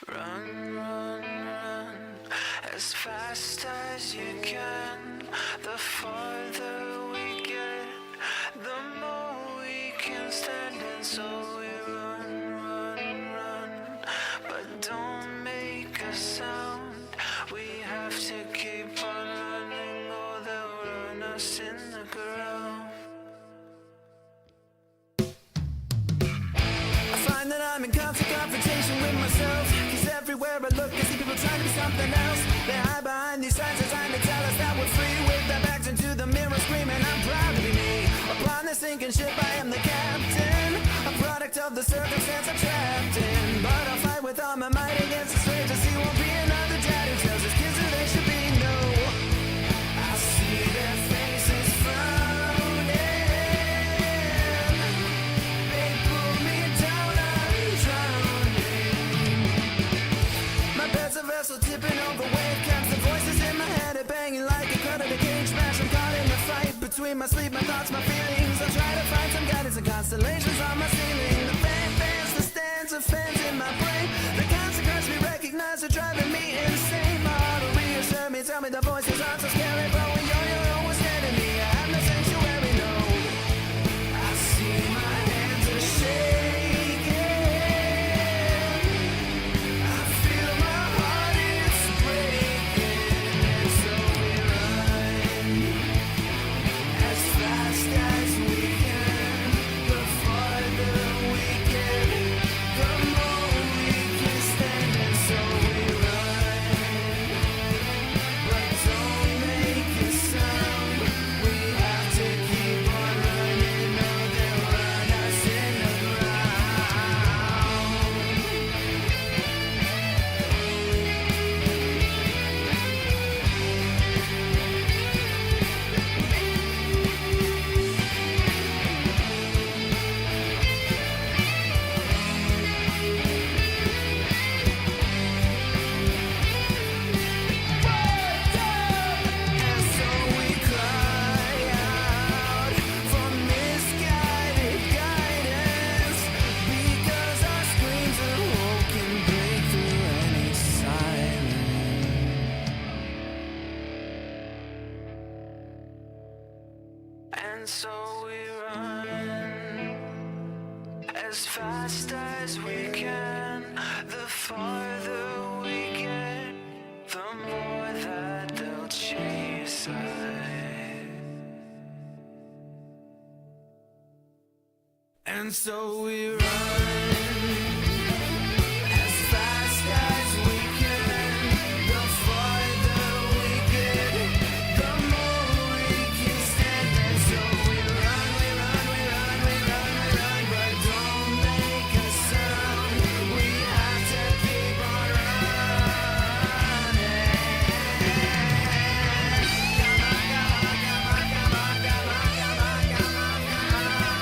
Run, run, run as fast as you can. The farther we get, the more we can stand. And so we run, run, run, but don't make a sound. We have to keep on running or they'll run us in the ground. I find that I'm in constant confrontation with myself, cause everywhere I look I see people trying to be something else. They hide behind these signs, they're trying to tell us that we're free, with their backs into the mirror screaming I'm proud to be me. Upon the sinking ship I am the captain, a product of the circumstance I'm trapped in. But I'll fight with all my might against the strangers. He won't be another dad who tells his kids who they should be. No, I see their faces frowning. They pull me down, I'm drowning. My bed's a vessel tipping over wave caps. The voices in my head are banging like a cut of a cage smash. I'm caught in the fight between my sleep, my thoughts, my feelings. I try to find some guidance and constellations on my ceiling. The fans, the stands of fans in my brain. The consequence we recognize are driving me insane. My heart will reassure me, tell me the voices aren't so scary. But when you're your own worst enemy, I have no sanctuary, no. I see my hands are shaking. I feel my heart is breaking. And so we run as fast as we can. The farther we get, the more we can stand. And so we run, but don't make a sound. We have to keep on running, or they'll run us in the ground. And so we cry out for misguided guidance, because our screams of hope can break through any silence. And so we run as fast as we can. The farther we get, the more that they'll chase us. And so we run as fast as we can. The farther we get, the more we can stand. And so we run, we run, we run, we run, we run, but don't make a sound. We have to keep on running. Come on, come on, come on, come on, come on, come on, come on, come on.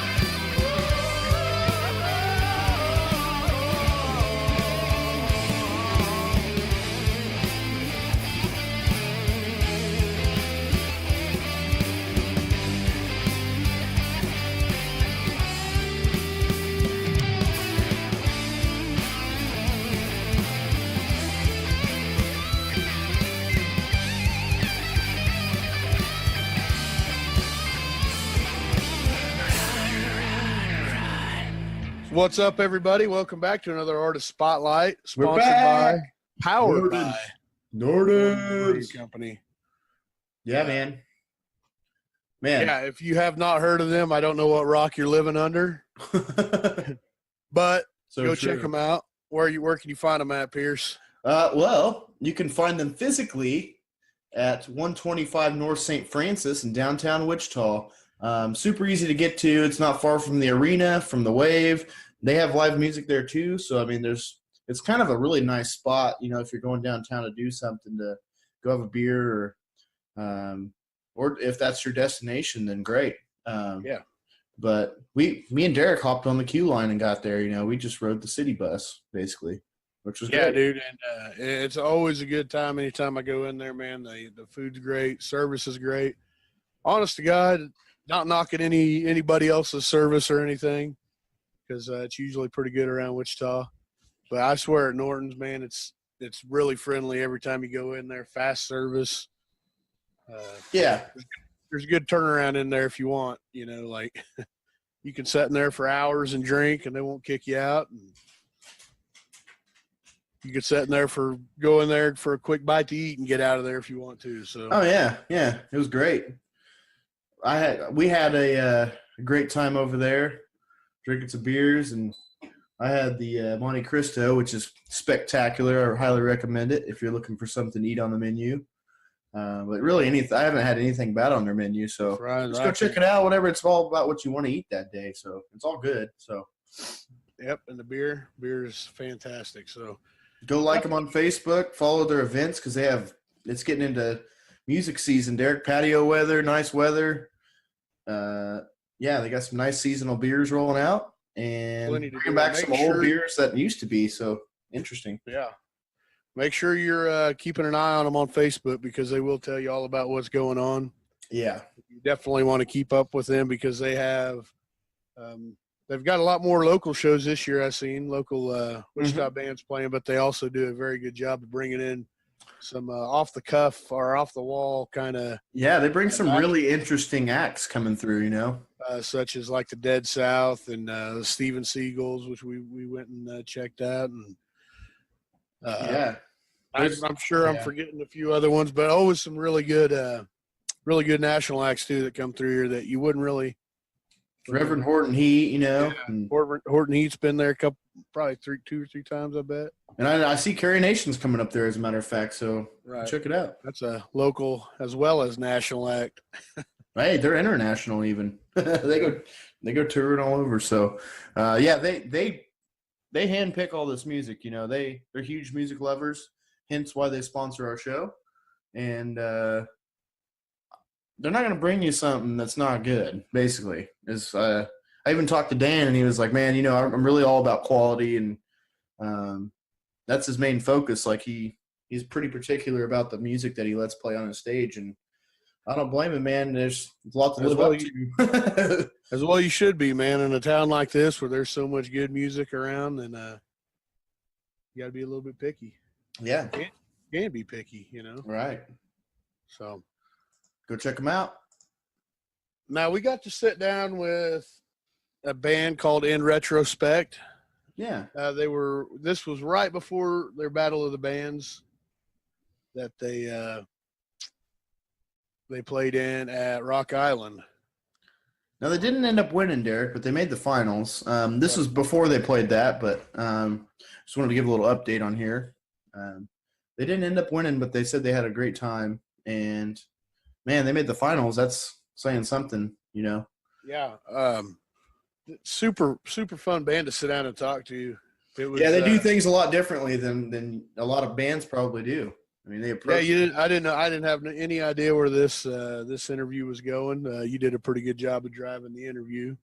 What's up, everybody? Welcome back to another Artist Spotlight, We're sponsored back. by, powered Nordens. by Nordens. Brewing Company. Yeah, man. Man. Yeah, if you have not heard of them, I don't know what rock you're living under, but So go true. check them out. Where can you find them at, Pierce? Well, you can find them physically at 125 North St. Francis in downtown Wichita. Super easy to get to. It's not far from the arena, from the Wave. They have live music there too. So, I mean, it's kind of a really nice spot, you know, if you're going downtown to do something, to go have a beer, or if that's your destination, then great. Yeah. But me and Derek hopped on the queue line and got there. You know, we just rode the city bus basically, which was Yeah, great. dude, and it's always a good time anytime I go in there, man. The food's great, service is great. Honest to God, not knocking anybody else's service or anything, because it's usually pretty good around Wichita. But I swear at Norton's, man, it's really friendly every time you go in there. Fast service. Yeah. There's a good turnaround in there if you want. You know, like you can sit in there for hours and drink, and they won't kick you out. And you could sit in there go in there for a quick bite to eat and get out of there if you want to. So. Oh yeah, it was great. We had a great time over there, drinking some beers, and I had the Monte Cristo, which is spectacular. I highly recommend it if you're looking for something to eat on the menu. But really, I haven't had anything bad on their menu, so just go check it out. Whatever, it's all about what you want to eat that day, so it's all good. So, yep, and the beer is fantastic. So, go like them on Facebook, follow their events because it's getting into music season. Derek, patio weather, nice weather. They got some nice seasonal beers rolling out, and bringing back some old beers that used to be. So interesting. Yeah. Make sure you're keeping an eye on them on Facebook because they will tell you all about what's going on. Yeah. You definitely want to keep up with them because they have they've got a lot more local shows this year. I've seen local Wichita bands playing, but they also do a very good job of bringing in some off the cuff or off the wall kind of. Yeah, they bring some really interesting acts coming through, you know, such as like the Dead South and the Steven Seagulls, which we went and checked out. And I'm sure I'm forgetting a few other ones, but always some really good national acts too that come through here that you wouldn't really. Reverend Horton Heat, you know, Horton Heat's been there probably 2 or 3 times, I bet. And I see Carrie Nation's coming up there, as a matter of fact. So check it out. That's a local as well as national act. Hey, they're international even. they go touring all over. So they handpick all this music. You know, they're huge music lovers. Hence why they sponsor our show. And they're not going to bring you something that's not good, basically. I even talked to Dan, and he was like, man, you know, I'm really all about quality, and that's his main focus. Like, he's pretty particular about the music that he lets play on his stage, and I don't blame him, man. There's a lot to live up to. As well you should be, man, in a town like this where there's so much good music around, and you got to be a little bit picky. Yeah. You can't be picky, you know. Right. So – go check them out. Now, we got to sit down with a band called In Retrospect. Yeah. This was right before their Battle of the Bands that they played in at Rock Island. Now, they didn't end up winning, Derek, but they made the finals. This was before they played that, but just wanted to give a little update on here. They didn't end up winning, but they said they had a great time, and man, they made the finals. That's saying something, you know. Yeah. Super, super fun band to sit down and talk to. They do things a lot differently than a lot of bands probably do. I mean, they approach. Yeah, I didn't have any idea where this interview was going. You did a pretty good job of driving the interview.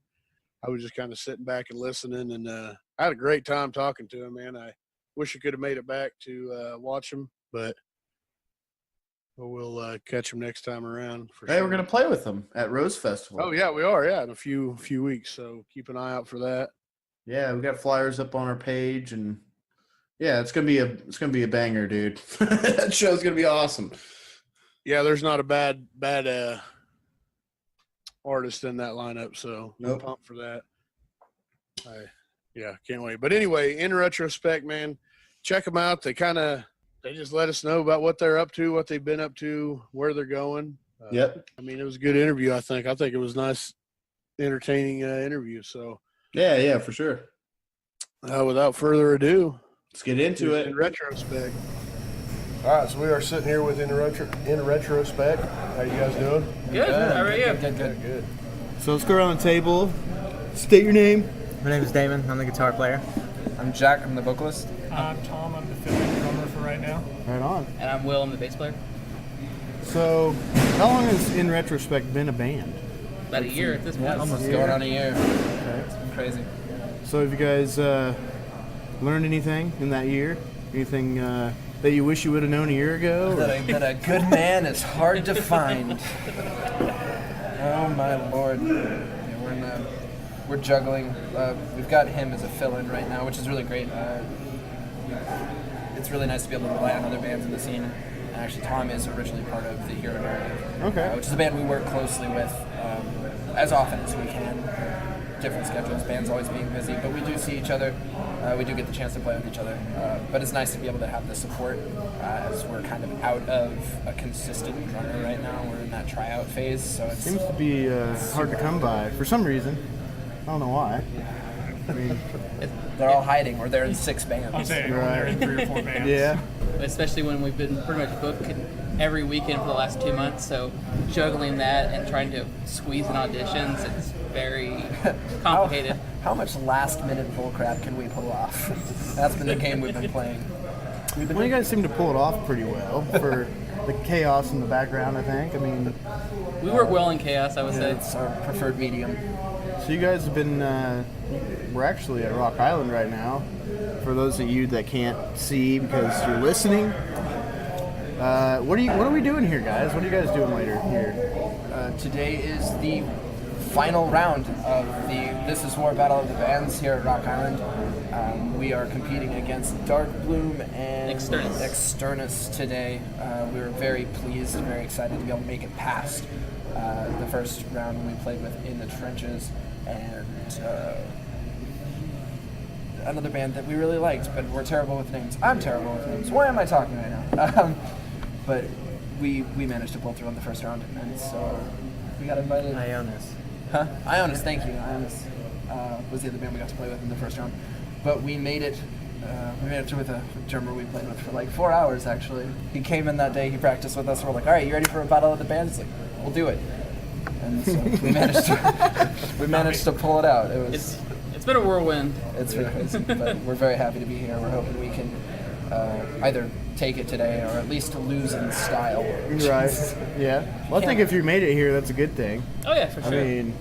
I was just kind of sitting back and listening, and I had a great time talking to him, man. I wish I could have made it back to watch him, but we'll catch them next time around. Hey, we're going to play with them at Rose Festival. Oh, yeah, we are, in a few weeks, so keep an eye out for that. Yeah, we got flyers up on our page, and yeah, it's gonna be a banger, dude. That show's going to be awesome. Yeah, there's not a bad artist in that lineup, so I'm pumped for that. Can't wait. But anyway, In Retrospect, man, check them out. They just let us know about what they're up to, what they've been up to, where they're going. Yep. I mean, it was a good interview, I think. I think it was a nice, entertaining interview. So yeah, for sure. Without further ado, let's get into it. In Retrospect. All right, so we are sitting here with In Retrospect. How you guys doing? Good. How are you? Good. So let's go around the table. State your name. My name is Damon. I'm the guitar player. I'm Jack. I'm the vocalist. I'm Tom. I'm the fiddle drummer for right now. Right on. And I'm Will. I'm the bass player. So, how long has In Retrospect been a band? About a year at this point. Almost going on a year. Okay. It's been crazy. So, have you guys learned anything in that year? Anything that you wish you would have known a year ago? That a good man is hard to find. Oh my lord. Yeah, we're juggling. We've got him as a fill-in right now, which is really great. it's really nice to be able to rely on other bands in the scene. And actually, Tom is originally part of the Hero Narrative, which is a band we work closely with as often as we can. Different schedules, bands always being busy, but we do see each other. We do get the chance to play with each other. But it's nice to be able to have the support as we're kind of out of a consistent drummer right now. We're in that tryout phase, so it seems to be hard to come by for some reason. I don't know why. I mean, they're all hiding, or they're in 6 bands. I'm saying they're in 3 or 4 bands. Yeah. Especially when we've been pretty much booked every weekend for the last 2 months, so juggling that and trying to squeeze in auditions, it's very complicated. How much last-minute bullcrap can we pull off? That's been the game we've been playing. Well, you guys seem to pull it off pretty well for the chaos in the background, I think. I mean, we work well in chaos, I would say. It's our preferred medium. So you guys have been, we're actually at Rock Island right now. For those of you that can't see because you're listening, what are we doing here, guys? What are you guys doing later here? Today is the final round of the This Is War Battle of the Bands here at Rock Island. We are competing against Dark Bloom and Externus today. We were very pleased and very excited to be able to make it past the first round we played with In the Trenches, and another band that we really liked, but we're terrible with names. I'm terrible with names. Why am I talking right now? But we managed to pull through on the first round, and so we got invited. Ionis. Huh? Ionis, thank you. Ionis was the other band we got to play with in the first round. But we made it through with a drummer we played with for like 4 hours, actually. He came in that day, he practiced with us, and we're like, all right, you ready for a battle of the bands? He's like, we'll do it. And so we managed to pull it out. It's been a whirlwind. It's been crazy, but we're very happy to be here. We're hoping we can either take it today or at least lose in style. Right. Yeah. Well, I think if you made it here, that's a good thing. Oh yeah, for sure. I mean,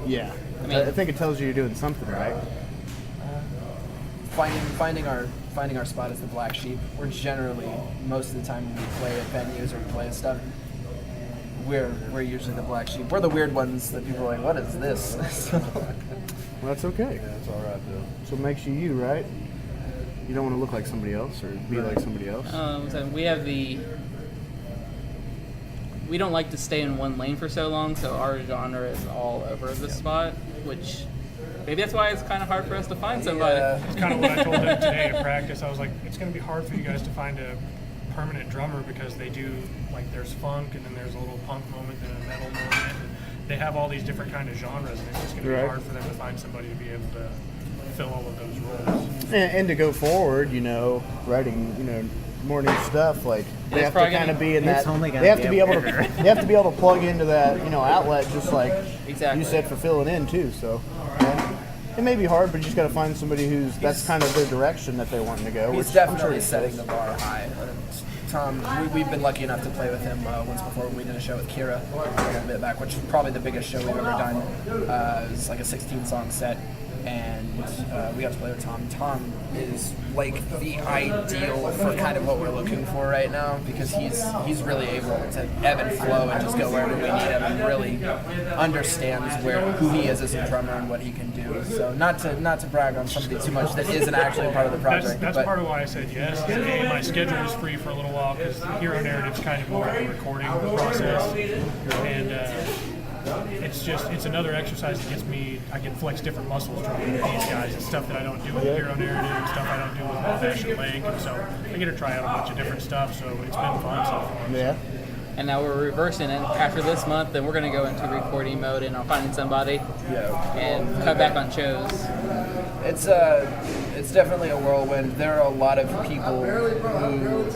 yeah. I think it tells you you're doing something right. Finding our spot as the black sheep. We're generally, most of the time when we play at venues or play stuff, we're usually the black sheep. We're the weird ones that people are like, what is this? Well, that's okay. That's all right, though. So it makes you you, right? You don't want to look like somebody else or be like somebody else. So we don't like to stay in one lane for so long, so our genre is all over the spot, which maybe that's why it's kind of hard for us to find somebody. It's kind of what I told them today at practice. I was like, it's going to be hard for you guys to find a permanent drummer because they do, like, there's funk and then there's a little punk moment and a metal moment. And they have all these different kind of genres, and it's just going to be hard for them to find somebody to be able to fill all of those roles. And to go forward, writing, more new stuff, like they have to kind of be in that. They have to be able to. They have to be able to plug into that, outlet, just like you said, for filling in too. So it may be hard, but you just got to find somebody that's kind of their direction that they're wanting to go. He's definitely setting the bar high. Tom, we've been lucky enough to play with him once before when we did a show with Kira a little bit back, which is probably the biggest show we've ever done. It was like a 16-song set, and we got to play with Tom. Tom is like the ideal for kind of what we're looking for right now, because he's really able to ebb and flow and just go wherever we need him, and really understands who he is as a drummer and what he can do. So not to brag on somebody too much that isn't actually part of the project. That's part of why I said yes. A, my schedule was free for a little while because Hero Narrative's kind of more of a recording process, and it's another exercise that gets me. I can flex different muscles drumming with these guys. It's stuff that I don't do with the Hero Narrative, and stuff I don't do with Wabash and Leg, and so I get to try out a bunch of different stuff. So it's been fun so far. Yeah. And now we're reversing it. After this month, then we're going to go into recording mode and finding somebody and cut back on shows. It's definitely a whirlwind. There are a lot of people who.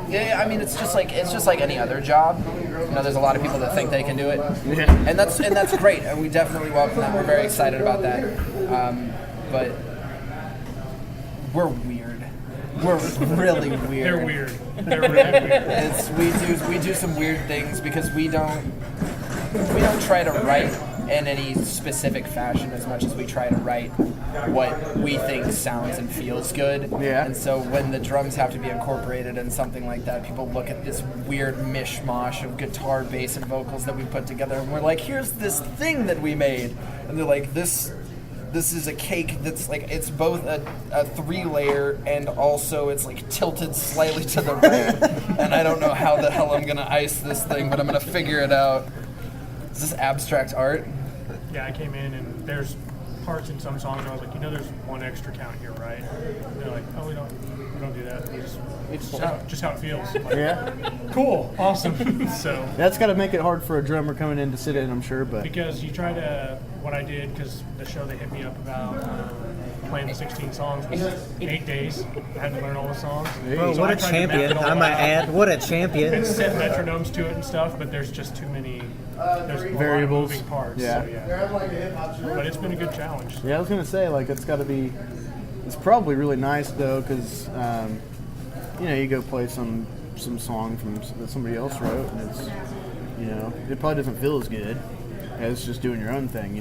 Yeah, I mean, it's just like any other job. There's a lot of people that think they can do it, and that's great, and we definitely welcome that. We're very excited about that, but we're weird. We're really weird. They're weird. They're really weird. We do some weird things because we don't try to write in any specific fashion as much as we try to write what we think sounds and feels good. Yeah. And so when the drums have to be incorporated in something like that, people look at this weird mishmash of guitar, bass, and vocals that we put together, and we're like, here's this thing that we made. And they're like, this this is a cake that's like, it's both a 3-layer and also it's like tilted slightly to the right. And I don't know how the hell I'm gonna ice this thing, but I'm gonna figure it out. Is this abstract art? Yeah, I came in and there's parts in some songs where I was like, there's one extra count here, right? And they're like, oh, we don't do that. It's just how it feels. Like, Yeah. Cool, awesome. So That's got to make it hard for a drummer coming in to sit in, I'm sure. But because you try to, what I did, because the show they hit me up about playing the 16 songs was 8 days. I had to learn all the songs. Bro, So what I a tried to map champion. it all I might out add, what a champion. and set metronomes to it and stuff, but there's just too many there's a lot of variables. moving parts. Yeah. So, yeah. But it's been a good challenge. yeah, I was gonna say like it's got to be. It's probably really nice though, because you go play some song that somebody else wrote, and it's it probably doesn't feel as good as just doing your own thing.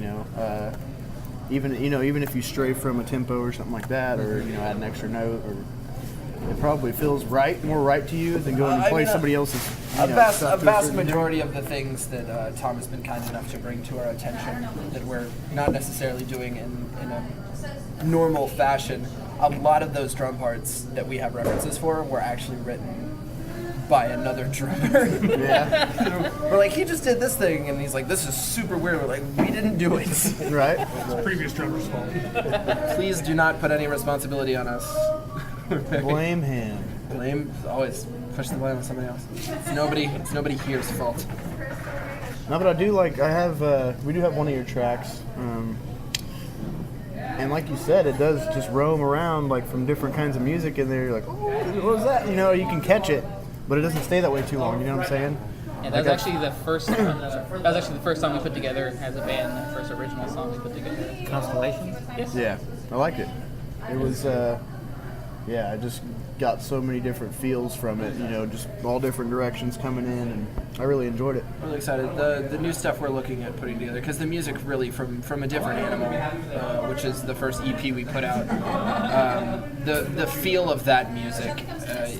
Even if you stray from a tempo or something like that, or add an extra note, or it probably feels more right to you than going and play somebody else's. A vast stuff majority of the things that Tom has been kind enough to bring to our attention that we're not necessarily doing in a normal fashion, a lot of those drum parts that we have references for were actually written by another drummer. Yeah. We're like, he just did this thing, and he's like, this is super weird. We're like, we didn't do it. Right. It's previous drummer's fault. Please do not put any responsibility on us. Blame him. Blame, always push the blame on somebody else. It's nobody here's fault. No, but I do we do have one of your tracks, and like you said, it does just roam around like from different kinds of music, and they're like, oh, what was that? You can catch it, but it doesn't stay that way too long. You know what I'm saying? And that was actually the first. That was actually the first song we put together as a band. The first original song we put together. Constellations? Yes. Yeah, I liked it. It was, I just got so many different feels from it. Just all different directions coming in, and I really enjoyed it. Really excited. The new stuff we're looking at putting together, because the music really from a different animal, which is the first EP we put out. The feel of that music,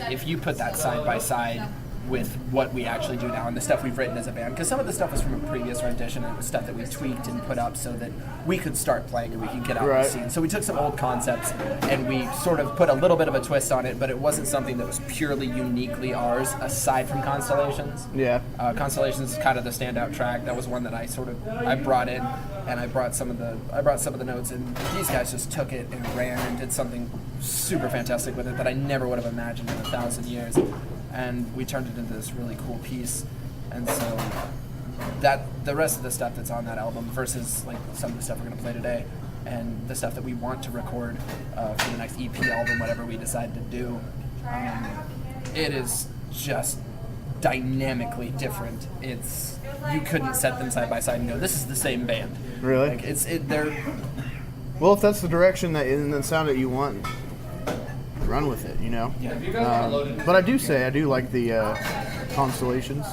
if you put that side by side with what we actually do now and the stuff we've written as a band, because some of the stuff was from a previous rendition and it was stuff that we tweaked and put up so that we could start playing and we could get out Right. the scene. So we took some old concepts and we sort of put a little bit of a twist on it, but it wasn't something that was purely uniquely ours aside from Constellations. Yeah. Constellations is kind of the standout track. That was one that I brought in, and I brought some of the notes, and these guys just took it and ran and did something super fantastic with it that I never would have imagined in 1,000 years. And we turned it into this really cool piece. And so that the rest of the stuff that's on that album versus like some of the stuff we're gonna play today, and the stuff that we want to record for the next EP album, whatever we decide to do, it is just dynamically different. You couldn't set them side by side and go, this is the same band. Really? Like they're Well, if that's the direction and the sound that you want, run with it. But I do like the Constellations,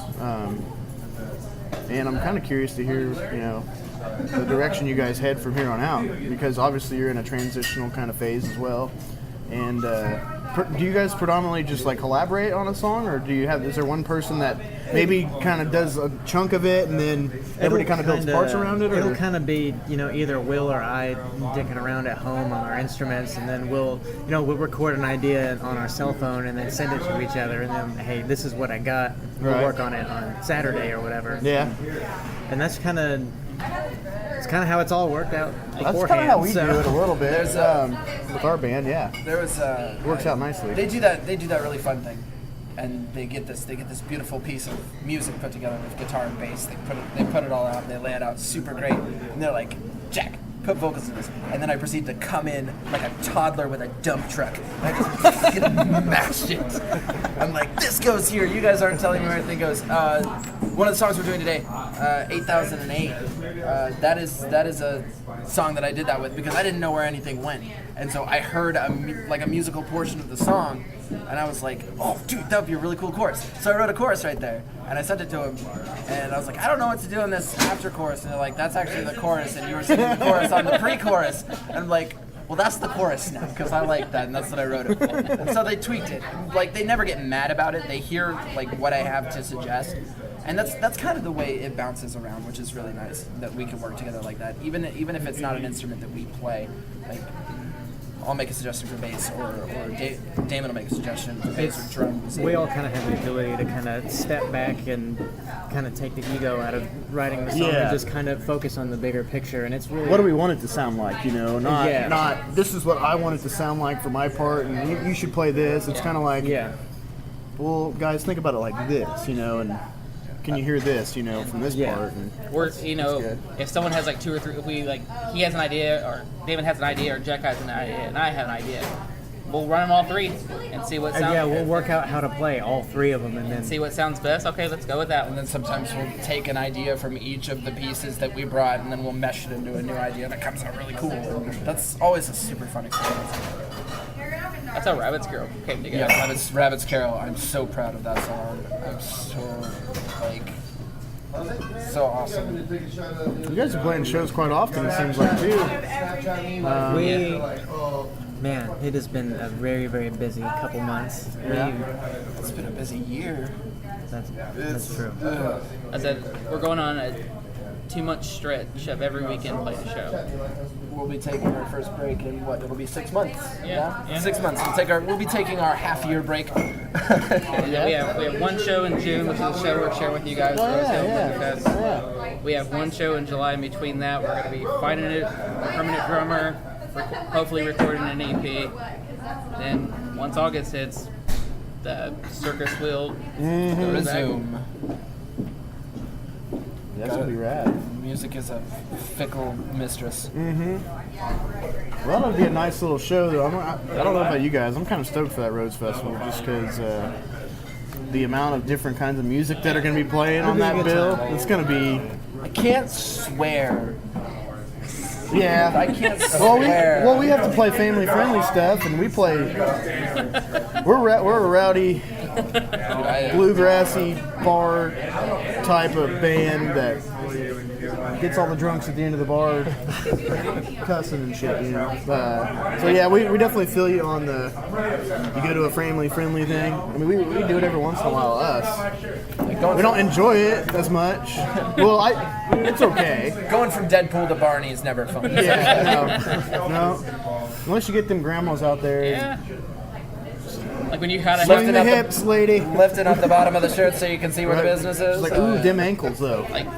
and I'm kind of curious to hear the direction you guys head from here on out, because obviously you're in a transitional kind of phase as well. And do you guys predominantly just like collaborate on a song, or is there one person that maybe kind of does a chunk of it and then everybody kind of builds parts around it? Or? It'll kind of be, either Will or I dicking around at home on our instruments, and then we'll record an idea on our cell phone and then send it to each other, and then, hey, this is what I got. We'll work on it on Saturday or whatever. Yeah. And that's kind of how it's all worked out beforehand. That's kind of how we do it a little bit. With our band, yeah. There was It works out nicely. They do that really fun thing, and they get this beautiful piece of music put together with guitar and bass. They put it all out. They lay it out super great, and they're like, Jack, put vocals in this. And then I proceed to come in like a toddler with a dump truck. And I just fucking mashed it. I'm like, this goes here. You guys aren't telling me where everything goes. One of the songs we're doing today, 8008. That is a song that I did that with because I didn't know where anything went. And so I heard a musical portion of the song, and I was like, oh, dude, that would be a really cool chorus. So I wrote a chorus right there, and I sent it to him, and I was like, I don't know what to do in this after chorus. And they're like, that's actually the chorus, and you were singing the chorus on the pre-chorus. And I'm like, well, that's the chorus now, because I like that, and that's what I wrote it for. And so they tweaked it. Like, they never get mad about it. They hear, like, what I have to suggest, And that's kind of the way it bounces around, which is really nice that we can work together like that. Even if it's not an instrument that we play, like I'll make a suggestion for bass, or Damon will make a suggestion for bass or drums. We all kind of have the ability to kind of step back and kind of take the ego out of writing the song and just kind of focus on the bigger picture. And it's really what do we want it to sound like, you know? Not this is what I want it to sound like for my part, and you should play this. It's kind of like, well, guys, think about it like this, you know, and can you hear this, you know, from this part? And we're, you know, if someone has like 2 or 3, if we like, he has an idea, or David has an idea, or Jack has an idea, and I have an idea, we'll run them all 3 and see what sounds. Yeah, we'll work out how to play all 3 of them, and then see what sounds best. Okay, let's go with that one. And then sometimes we'll take an idea from each of the pieces that we brought, and then we'll mesh it into a new idea, and it comes out really cool. And that's always a super fun experience. That's how Rabbit's Carol came together. Yeah, Rabbit's Carol. I'm so proud of that song. I'm so, so awesome. You guys are playing shows quite often, it seems like, too. Man, it has been a very, very busy couple months. It's been a busy year. That's true. I said, we're going on a 2-month stretch of every weekend playing a show. We'll be taking our first break in it'll be 6 months. Yeah. 6 months. We'll be taking our half-year break. We have 1 show in June, which is a show we'll share with you guys. We have 1 show in July. In between that, we're going to be finding a permanent drummer, hopefully recording an EP. Then once August hits, the circus will resume. That's gonna be rad. Music is a fickle mistress. Well, it'll be a nice little show, though. I don't know about you guys. I'm kind of stoked for that Rhodes Festival, just because the amount of different kinds of music that are going to be playing on that bill. It's going to be. I can't swear. Yeah. I can't swear. Well, we have to play family-friendly stuff, and we play. We're a rowdy, bluegrassy bar type of band that gets all the drunks at the end of the bar cussing and shit, you know. So yeah, we definitely feel you on the you go to a family-friendly thing. I mean, we do it every once in a while. We don't enjoy it as much. Well, it's okay. Going from Deadpool to Barney is never fun. Yeah, no. Unless you get them grandmas out there. Yeah. Like when you had a swing the hips, lady. Lifting up the bottom of the shirt so you can see where the business is. It's like, ooh, dim ankles, though. Like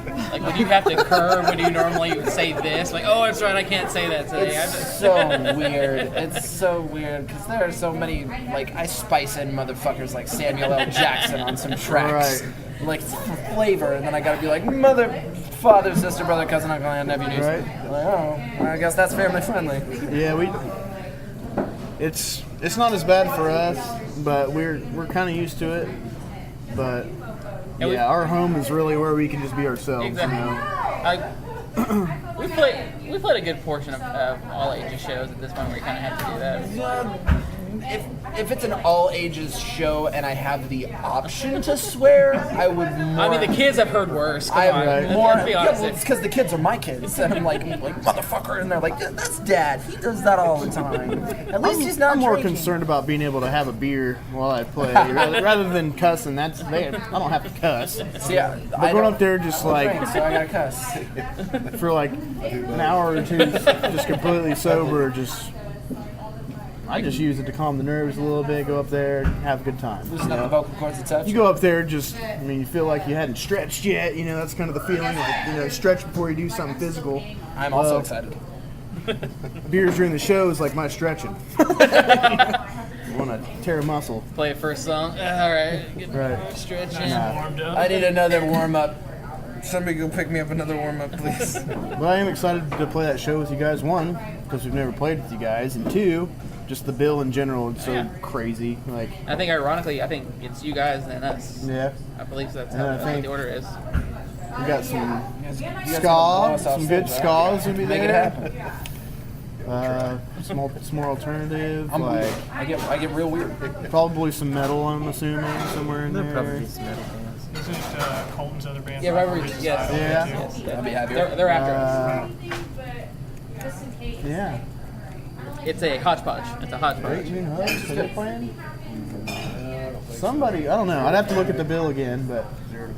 when you have to curve when you normally say this. Like, oh, that's right, I can't say that today. It's so weird. It's so weird because there are so many, like, I spice in motherfuckers like Samuel L. Jackson on some tracks. Right. Like, for flavor, and then I gotta be like, mother, father, sister, brother, cousin, uncle, aunt, nephew, niece. Right. Like, oh, I guess that's family friendly. Yeah, it's not as bad for us, but we're kind of used to it. But yeah, our home is really where we can just be ourselves. Exactly. You know? We played a good portion of all ages shows at this point. We kind of have to do that. If it's an all ages show and I have the option to swear, I would more. I mean, the kids have heard worse. Come on. Right. Let's be honest. It's because the kids are my kids, and I'm like motherfucker, and they're like, yeah, that's Dad. He does that all the time. At least he's not. I'm more drinking. concerned about being able to have a beer while I play, rather than cussing. I don't have to cuss. So, yeah, But going up there just like so I gotta cuss. for like an hour or two, just completely sober, I just use it to calm the nerves a little bit, go up there, have a good time. Loosen up the vocal cords a touch. You go up there, you feel like you hadn't stretched yet, that's kind of the feeling, like, stretch before you do something physical. I'm also excited. Beers during the show is like my stretching. You want to tear a muscle. Play a first song. All right. Get Right. stretching. Warmed up. I need another warm up. Somebody go pick me up another warm up, please. But I am excited to play that show with you guys. 1, because we've never played with you guys, and 2, just the bill in general is so crazy. Like, I think ironically, it's you guys and us. yeah, I believe that's Yeah, I how think- the order is. we got some You guys ska, blow us off some good stage, skas gonna be Make it there. happen. Some more alternative, I get real weird. probably some metal. I'm assuming somewhere in There'll probably be there. some metal bands. This is Colton's other band. Yeah, Robert. Yes. Yeah. Yes. I'll be happy. They're after us. Yeah. It's a hodgepodge. It's a hodgepodge. Are they playing? Somebody, I don't know. I'd have to look at the bill again, but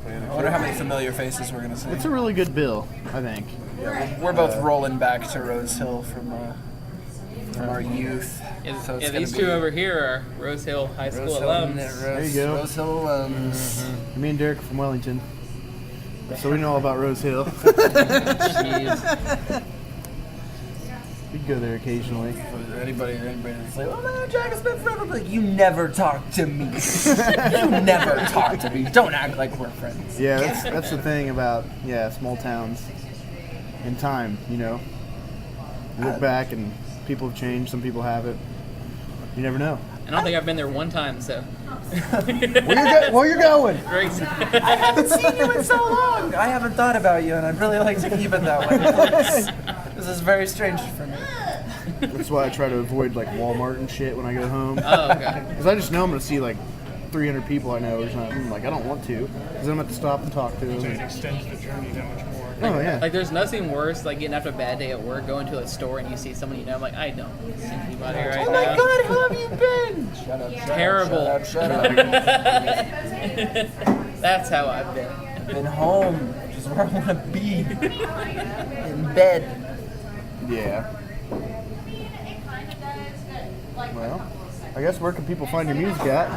I wonder how many familiar faces we're gonna see. it's a really good bill, I think. We're both rolling back to Rose Hill from our youth. So it's these two over here are Rose Hill High School alums. There you go. Rose Hill alums. Me and Derek are from Wellington, so we know all about Rose Hill. Jeez. We'd go there occasionally. Anybody that's like, oh man, Jack, it's been forever. Like, you never talk to me. You never talk to me. Don't act like we're friends. Yeah, that's the thing about small towns. In time, you know, you look back and people have changed. Some people haven't. You never know. I don't think I've been there one time, so. Where you're going? Great. I haven't seen you in so long. I haven't thought about you, and I'd really like to keep it that way. This is very strange for me. That's why I try to avoid like Walmart and shit when I go home. Oh, okay. Because I just know I'm gonna see like 300 people I know or something. Like I don't want to, because then I'm gonna have to stop and talk to So it them. extends the journey that much more. Oh yeah. Like, there's nothing worse, like, getting after a bad day at work, going to a store, and you see someone you know. I'm like, I don't see anybody right now. Oh my God, how have you been? Shut up. Terrible. Shut up. That's how I've been. Been home, which is where I want to be. In bed. Yeah. Well, I guess where can people find your music at?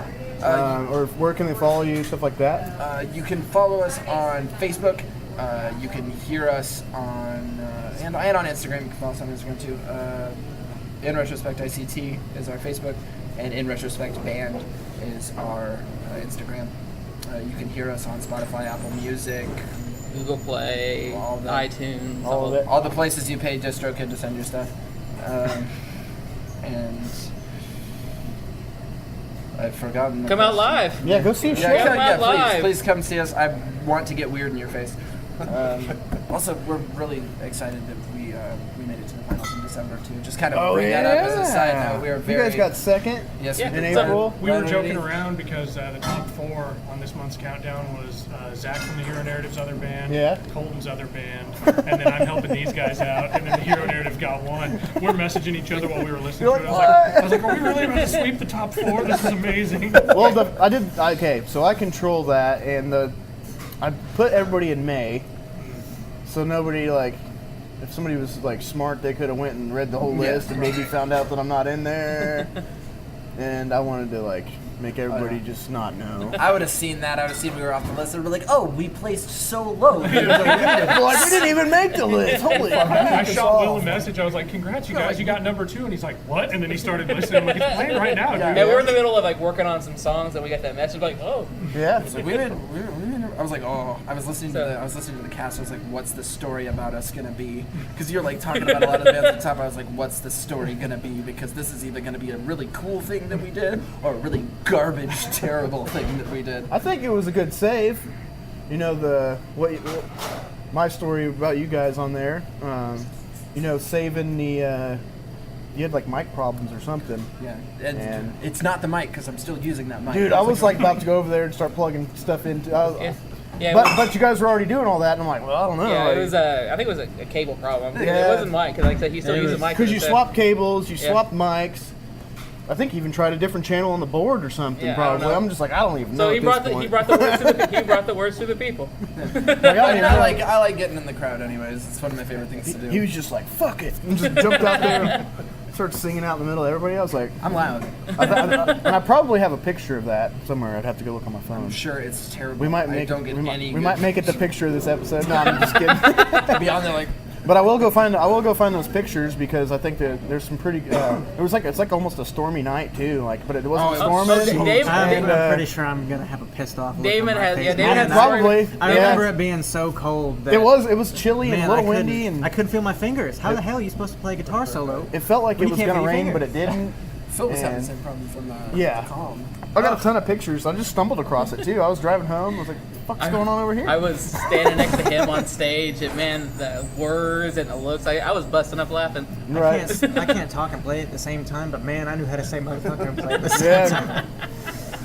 Or where can they follow you, stuff like that? You can follow us on Facebook. You can hear us on and on Instagram. You can follow us on Instagram too. In Retrospect ICT is our Facebook, and In Retrospect Band is our Instagram. You can hear us on Spotify, Apple Music, Google Play, All the- iTunes, all of it. all the places you pay DistroKid to send your stuff. And I've forgotten. Come out live. Yeah, go see a show. Come out live. Please come see us. I want to get weird in your face. Also, we're really excited that we made it to the finals in December too. Just kind of bring that up as a side note. We are very. You guys got second. Yes, Yeah. we in did. April. We were joking around because the top 4 on this month's countdown was Zach from the Hero Narrative's other band, Yeah. Colton's other band, and then I'm helping these guys out, and then the Hero Narrative got 1. We're messaging each other while we were listening to it. I was like, are we really about to sweep the top 4? This is amazing. Well, so I control that, and I put everybody in May, so nobody like. If somebody was like smart, they could have went and read the whole list and maybe found out that I'm not in there. And I wanted to like make everybody just not know. I would have seen that. I would have seen we were off the list. And we're like, oh, we placed so low. Like, we didn't even make the list. Holy fuck! I shot Will a message. I was like, congrats, you guys. You got number 2. And he's like, what? And then he started listening. I'm like, it's playing right now, dude. Yeah, we were in the middle of like working on some songs, and we got that message. Like, oh, Yeah. So we did. I was like, oh, I was listening to the cast. I was like, what's the story about us gonna be? Because you're like talking about a lot of the bands at the top. I was like, what's the story gonna be? Because this is either gonna be a really cool thing that we did, or a really garbage, terrible thing that we did. I think it was a good save. You know my story about you guys on there. Saving the. You had like mic problems or something. Yeah, And- it's not the mic because I'm still using that mic. Dude, I was like about to go over there and start plugging stuff into. yeah. But you guys were already doing all that, and I'm like, well, I don't know. Yeah, like, it was I think it was a cable problem. Yeah. It wasn't mine, because like I said, he still uses mic. Because you swapped cables, you Yeah. swapped mics. I think you even tried a different channel on the board or something. Yeah, I don't probably. know. I'm just like, I don't even know. So he at brought this the point. words to the people. Like, I don't even know. I like getting in the crowd anyways. It's one of my favorite things to do. He was just like, fuck it, and just jumped out there and started singing out in the middle of everybody. I was like, I'm loud. and I probably have a picture of that somewhere. I'd have to go look on my phone. I'm sure it's terrible. We might I make don't get any we might make it the picture of this episode. No, I'm just kidding. be on there like, But I will go find those pictures because I think that there's some pretty. It's like almost a stormy night too. Like, but it wasn't storming. Dave- and, I'm pretty sure I'm gonna have a pissed off look Damon on my has- face. yeah, Damon has- Probably. I yeah. remember it being so cold. That, It was chilly and man, a little I couldn't- windy, and I couldn't feel my fingers. How the hell are you supposed to play a guitar solo? it felt like When it you was can't gonna feel your rain, fingers. but it didn't. Phil was having the And- same problem from Yeah. Calm. I got a ton of pictures. I just stumbled across it too. I was driving home. I was like, "What the fuck's going on over here?" I was standing next to him on stage, and man, the words and the looks, I was busting up laughing. Right. I can't talk and play at the same time, but man, I knew how to say motherfucker and play at the same time. Yeah.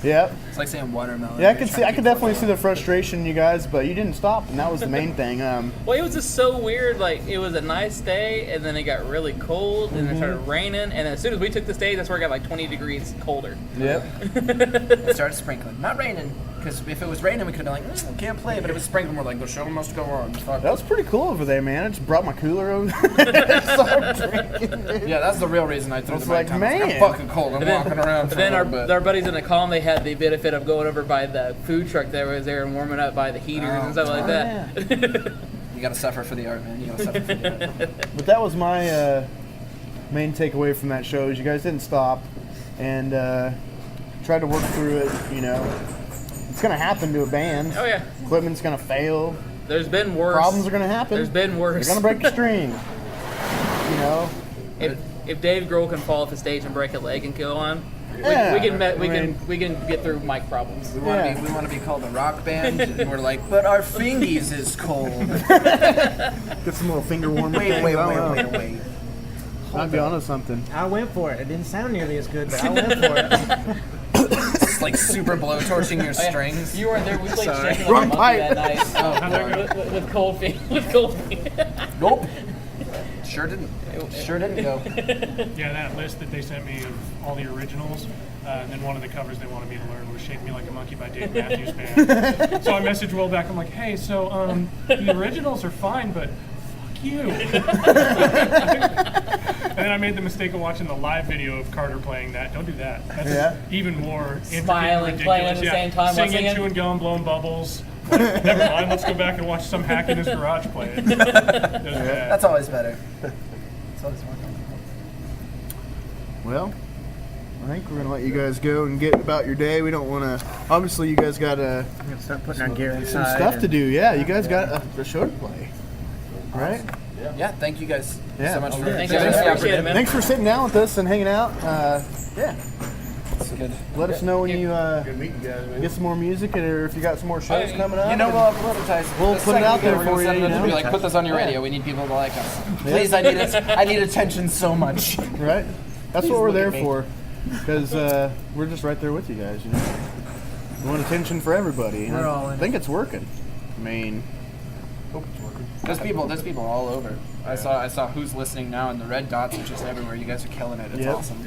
Yep. It's like saying watermelon. Yeah, I could definitely see the frustration in you guys, but you didn't stop, and that was the main thing. Well, it was just so weird. Like, it was a nice day, and then it got really cold, and it started raining, and as soon as we took the stage, that's where it got like 20 degrees colder. Yep. It started sprinkling. Not raining, because if it was raining, we could have been like, we can't play, but it was sprinkling. We're like, the show must go on. Fuck. That was pretty cool over there, man. I just brought my cooler over there. Started drinking, dude. Yeah, that's the real reason I threw I was the mic like, down. man. I'm fucking cold. I'm walking around. But then for a little bit. our buddies in the column, they had the benefit of going over by the food truck that was there and warming up by the heaters and stuff like that. You gotta suffer for the art, man. You gotta suffer for the art. But that was my main takeaway from that show is you guys didn't stop and tried to work through it. You know, it's gonna happen to a band. Oh yeah, Equipment's gonna fail. there's been worse. Problems are gonna happen. There's been worse. You're gonna break the string. You know. If Dave Grohl can fall off the stage and break a leg and go on, Yeah, we can get through mic problems. We want to be called a rock band, and we're like, but our fingies is cold. Get some little finger warmer. Wait. I'll be honest something. I went for it. It didn't sound nearly as good, but I went for it. It's like super blowtorching your strings. You weren't there. We played Sorry. Shaking Like a Monkey Wrong that night. How'd that go? With cold feet. With cold feet. Nope. Sure didn't go. Yeah, that list that they sent me of all the originals, and then one of the covers they wanted me to learn was "Shake Me Like a Monkey" by Dave Matthews Band. So I messaged Will back. I'm like, hey, so the originals are fine, but fuck you. And then I made the mistake of watching the live video of Carter playing that. Don't do that. That's even more Smiling, intricate and playing ridiculous. at the same time while Singing, singing. chewing gum, blowing bubbles. Like, never mind. Let's go back and watch some hack in his garage play it. That's always better. That's always more fun. Well, I think we're gonna let you guys go and get about your day. We don't want to. Obviously, you guys got I'm gonna start putting our gear some inside. stuff to do. Yeah, you guys got a show to play, right? Yeah, thank you guys Yeah. so much for Thanks, giving us guys. the Appreciate it, man. Thanks for sitting down with us and hanging out. Yeah, It's good. let us know when you Good meeting you guys, man. get some more music or if you got some more shows coming up. You know, we'll advertise. We'll The put it second out we get there we're gonna for you, send you it to know? be like, put this on your radio. We need people to like us. Please, I need attention so much. Right? That's Please what we're look there at me. for. Because we're just right there with you guys, you know. We want attention for everybody. And We're all in I think it's working. I mean, There's people all over. I saw who's listening now, and the red dots are just everywhere. You guys are killing it. It's Yep. awesome.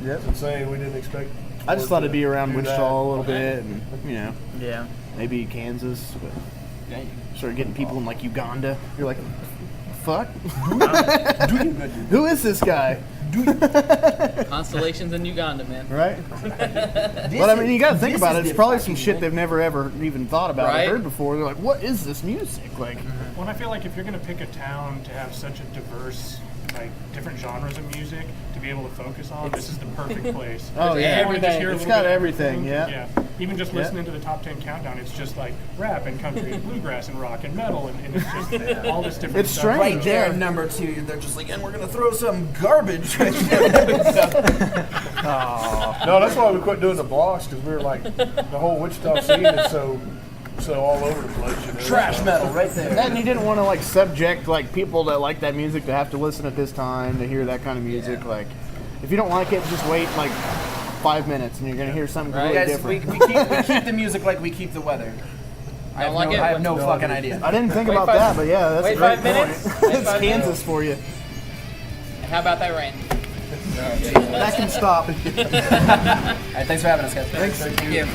It's insane. We didn't expect. I just thought it'd be around do Wichita that. a little bit, and you know, Yeah. maybe Kansas. But Yeah, start getting people in like Uganda. You're like, fuck. Who is this guy? Constellations in Uganda, man. Right? But I mean, you got to think about it. It's probably some shit they've never ever even thought about or Right. heard before. They're like, what is this music? Like, Well, and I feel like if you're going to pick a town to have such a diverse, like, different genres of music to be able to focus on, this is the perfect place. oh There's yeah, You wanna just hear a it's little got bit of everything. Yeah. Yeah. Even just listening to the top 10 countdown, it's just like rap and country and bluegrass and rock and metal, and it's just all this different It's stuff. strange, right there, yeah. number 2. They're just like, and we're gonna throw some garbage. No, that's why we quit doing the blocks because we were like the whole Wichita scene is so all over the place. You know? Trash metal, right there. And you didn't want to like subject like people that like that music to have to listen at this time to hear that kind of music. Like, if you don't like it, just wait like 5 minutes and you're gonna hear something Right. completely Guys, different. we keep the music like we keep the weather. I have, like no, it? I have no fucking idea. I didn't think Wait about 5 that, but yeah, that's wait a great 5 minutes? point. Wait It's 5 Kansas minutes? for you. How about that rain? That can stop. All right, thanks for having us, guys. Thanks. Thank you.